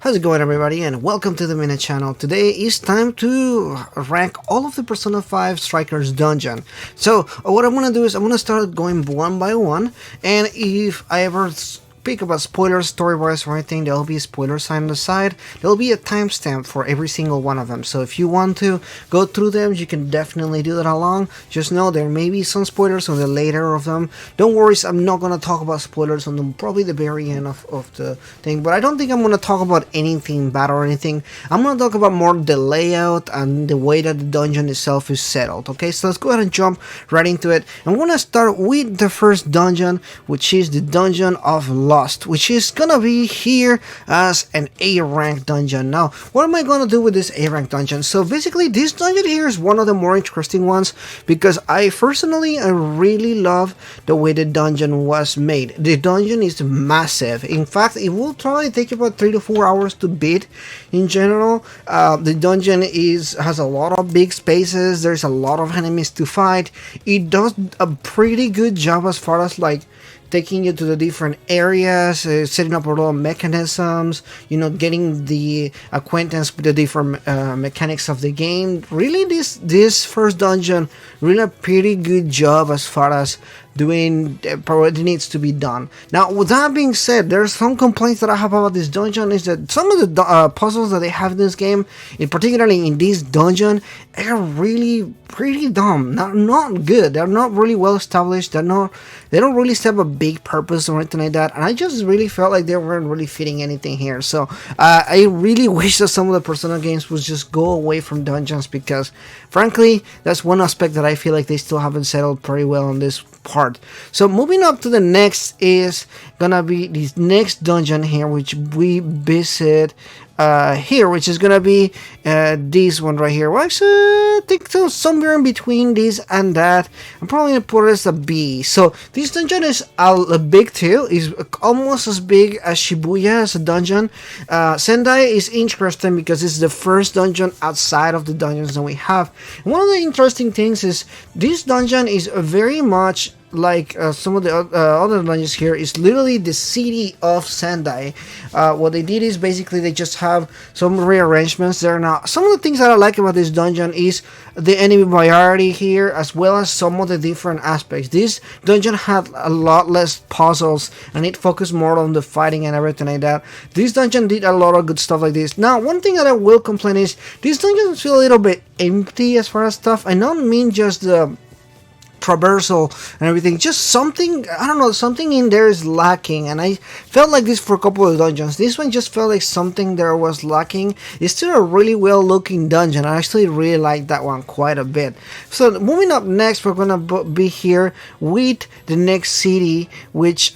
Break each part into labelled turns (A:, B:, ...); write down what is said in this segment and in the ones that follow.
A: How's it going, everybody, and welcome to the Minute Channel. Today is time to rank all of the Persona 5 Strikers dungeon. So what I'm gonna do is I'm gonna start going one by one, and if I ever speak about spoilers, story-wise, or anything, there'll be a spoiler sign on the side. There'll be a timestamp for every single one of them, so if you want to go through them, you can definitely do that along. Just know there may be some spoilers on the later of them. Don't worry, I'm not going to talk about spoilers on probably the very end of the thing, but I don't think I'm going to talk about anything bad or anything. I'm going to talk about more the layout and the way that the dungeon itself is settled. Okay, so let's go ahead and jump right into it. I'm going to start with the first dungeon, which is the Dungeon of Lost, which is gonna be here as an A rank dungeon. Now, what am I gonna do with this A rank dungeon? So basically, this dungeon here is one of the more interesting ones because I really love the way the dungeon was made. The dungeon is massive. In fact, it will probably take about 3 to 4 hours to beat. In general, the dungeon has a lot of big spaces. There's a lot of enemies to fight. It does a pretty good job as far as like taking you to the different areas, setting up a lot of mechanisms, you know, getting the acquaintance with the different mechanics of the game. Really, this first dungeon really a pretty good job as far as doing what needs to be done. Now, with that being said, there's some complaints that I have about this dungeon is that some of the puzzles that they have in this game, particularly in this dungeon, are really pretty dumb. Not good. They're not really well established. They don't really have a big purpose or anything like that. And I just really felt like they weren't really fitting anything here. So I really wish that some of the Persona games would just go away from dungeons because, frankly, that's one aspect that I feel like they still haven't settled pretty well on this part. So moving up to the next is gonna be this next dungeon here, which we visit here, which is gonna be this one right here. Well, actually, I think so, somewhere in between this and that. I'm probably gonna put it as a B. So this dungeon is a big too. Is almost as big as Shibuya as a dungeon. Sendai is interesting because it's the first dungeon outside of the dungeons that we have. And one of the interesting things is this dungeon is very much like some of the other dungeons here is literally the city of Sendai. What they did is basically they just have some rearrangements there. Now, some of the things that I like about this dungeon is the enemy variety here, as well as some of the different aspects. This dungeon had a lot less puzzles and it focused more on the fighting and everything like that. This dungeon did a lot of good stuff like this. Now, one thing that I will complain is this dungeon feel a little bit empty as far as stuff. I don't mean just the traversal and everything, just something, I don't know, something in there is lacking, and I felt like this for a couple of dungeons. This one just felt like something there was lacking. It's still a really well looking dungeon. I actually really like that one quite a bit. So moving up next, we're gonna be here with the next city, which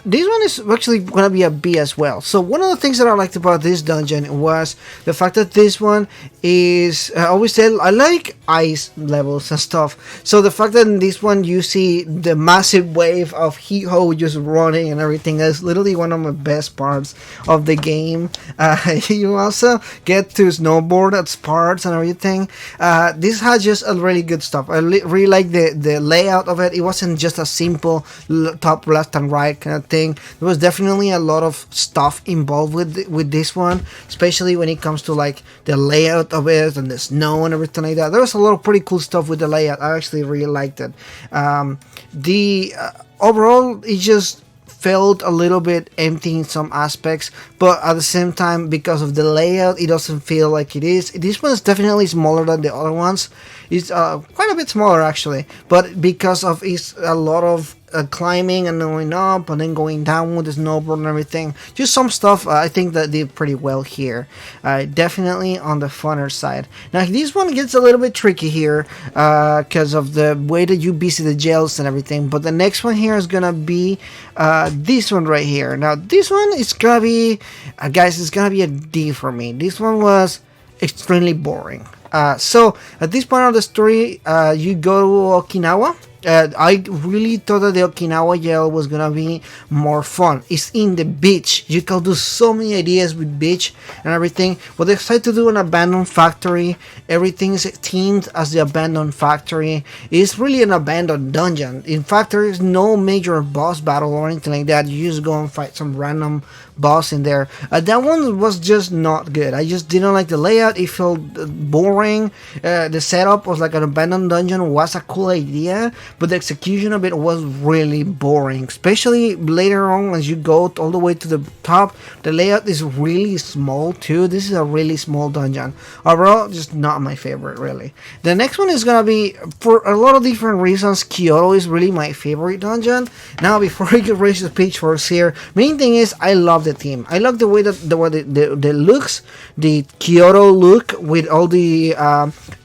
A: this one is actually going to be a B as well. So one of the things that I liked about this dungeon was the fact that this one is, I always say, I like ice levels and stuff. So the fact that in this one you see the massive wave of Hee-Ho just running and everything is literally one of my best parts of the game. You also get to snowboard at parts and everything. This has just a really good stuff. I really like the layout of it. It wasn't just a simple top, left and right kind of thing. There was definitely a lot of stuff involved with this one, especially when it comes to like the layout of it and the snow and everything like that. There was a lot of pretty cool stuff with the layout. I actually really liked it. Overall, it just felt a little bit empty in some aspects, but at the same time, because of the layout, it doesn't feel like it is. This one is definitely smaller than the other ones. It's quite a bit smaller actually, but because of it's a lot of climbing and going up and then going down with the snowboard and everything, just some stuff I think that did pretty well here. Definitely on the funner side. Now this one gets a little bit tricky here because of the way that you visit the jails and everything, but the next one here is gonna be this one right here. Now this one is gonna be guys, it's gonna be a D for me. This one was extremely boring. So at this point of the story, you go to Okinawa I really thought that the Okinawa jail was gonna be more fun. It's in the beach. You can do so many ideas with beach and everything. But they decided to do an abandoned factory. Everything's themed as the abandoned factory. It's really an abandoned dungeon. In fact, there is no major boss battle or anything like that. You just go and fight some random boss in there. That one was just not good. I just didn't like the layout. It felt boring. The setup was like an abandoned dungeon was a cool idea, but the execution of it was really boring. Especially later on as you go all the way to the top, the layout is really small too. This is a really small dungeon. Overall, just not my favorite really. The next one is gonna be, for a lot of different reasons, Kyoto is really my favorite dungeon. Now before I get ready to pitch first here, main thing is I love the theme. I love the way that the looks, the Kyoto look with all the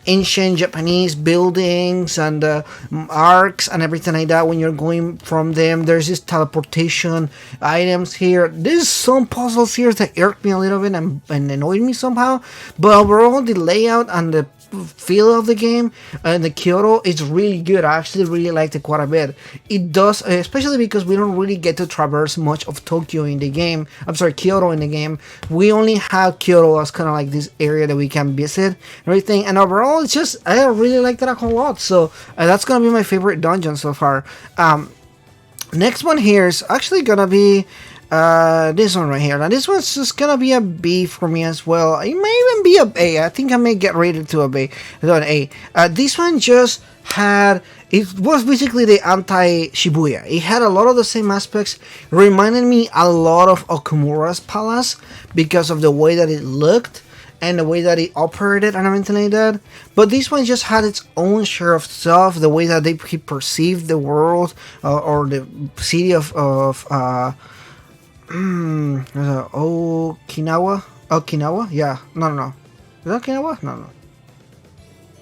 A: ancient Japanese buildings and arcs and everything like that. When you're going from them, there's this teleportation items here. There's some puzzles here that irked me a little bit and annoyed me somehow, but overall the layout and the feel of the game and the Kyoto is really good. I actually really liked it quite a bit. It does, especially because we don't really get to traverse much of Tokyo in the game. I'm sorry, Kyoto in the game. We only have Kyoto as kind of like this area that we can visit and everything. And overall, it's just, I really like that a whole lot. So that's gonna be my favorite dungeon so far. Next one here is actually gonna be this one right here. Now this one's just gonna be a B for me as well. It may even be a A. I think I may get rated to a B, to an A. This one just had, it was basically the anti-Shibuya. It had a lot of the same aspects. It reminded me a lot of Okumura's Palace because of the way that it looked and the way that it operated and everything like that. But this one just had its own share of stuff, the way that he perceived the world or the city of Okinawa? Yeah. No. Is that Okinawa? No.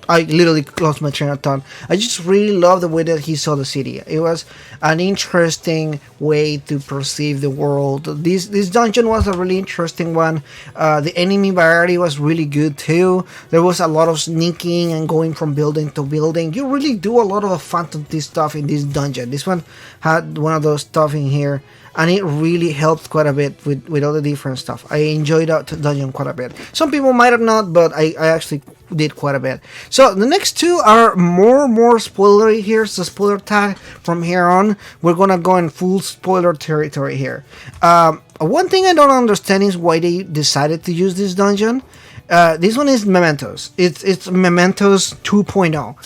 A: I literally lost my train of thought. I just really love the way that he saw the city. It was an interesting way to perceive the world. This dungeon was a really interesting one. The enemy variety was really good too. There was a lot of sneaking and going from building to building. You really do a lot of fantasy stuff in this dungeon. This one had one of those stuff in here, and it really helped quite a bit with all the different stuff. I enjoyed that dungeon quite a bit. Some people might have not, but I actually did quite a bit. So the next two are more spoilery here. So spoiler tag from here on. We're gonna go in full spoiler territory here. One thing I don't understand is why they decided to use this dungeon. This one is Mementos. It's Mementos 2.0.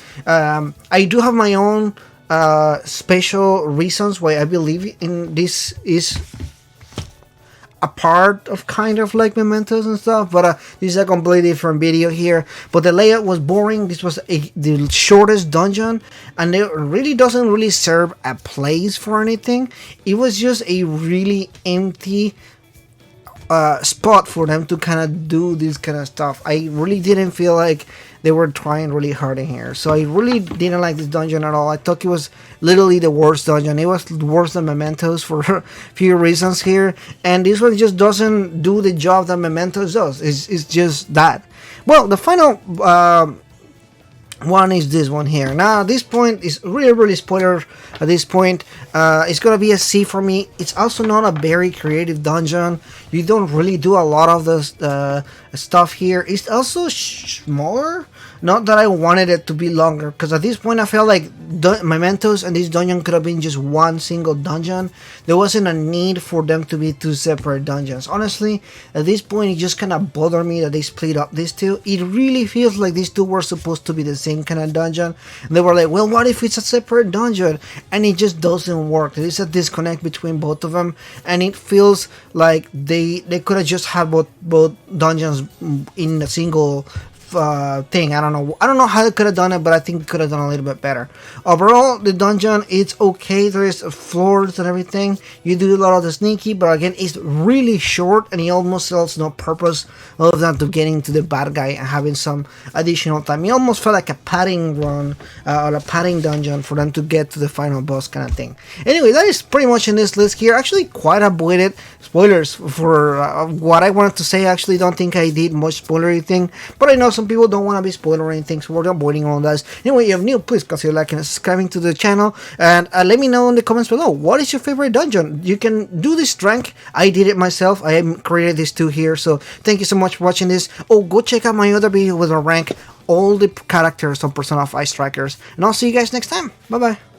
A: I do have my own special reasons why I believe in this is a part of kind of like Mementos and stuff, but this is a completely different video here. But the layout was boring. This was the shortest dungeon, and it really doesn't really serve a place for anything. It was just a really empty spot for them to kind of do this kind of stuff. I really didn't feel like they were trying really hard in here, so I really didn't like this dungeon at all. I thought it was literally the worst dungeon. It was worse than Mementos for a few reasons here, and this one just doesn't do the job that Mementos does. It's just that. Well, the final one is this one here. Now, at this point is really spoiler. At this point, it's gonna be a C for me. It's also not a very creative dungeon. You don't really do a lot of the stuff here. It's also smaller. Not that I wanted it to be longer, because at this point I felt like Mementos and this dungeon could have been just one single dungeon. There wasn't a need for them to be two separate dungeons. Honestly, at this point it just kind of bothered me that they split up these two. It really feels like these two were supposed to be the same kind of dungeon. And they were like, well, what if it's a separate dungeon? And it just doesn't work. There is a disconnect between both of them, and it feels like they could have just had both dungeons in a single thing. I don't know how they could have done it, but I think it could have done a little bit better. Overall, the dungeon, it's okay. There is floors and everything. You do a lot of the sneaky, but again, it's really short, and it almost serves no purpose other than to getting to the bad guy and having some additional time. It almost felt like a padding run or a padding dungeon for them to get to the final boss kind of thing. Anyway, that is pretty much in this list here. Actually, quite avoided spoilers for what I wanted to say. I actually don't think I did much spoilery thing, but I know some some people don't want to be spoiled or anything, so we're avoiding all that. Anyway, if you're new, please consider liking and subscribing to the channel, and let me know in the comments below, what is your favorite dungeon? You can do this rank. I did it myself. I created these two here, so thank you so much for watching this. Oh, go check out my other video with a rank all the characters on Persona 5 Strikers, and I'll see you guys next time. Bye bye.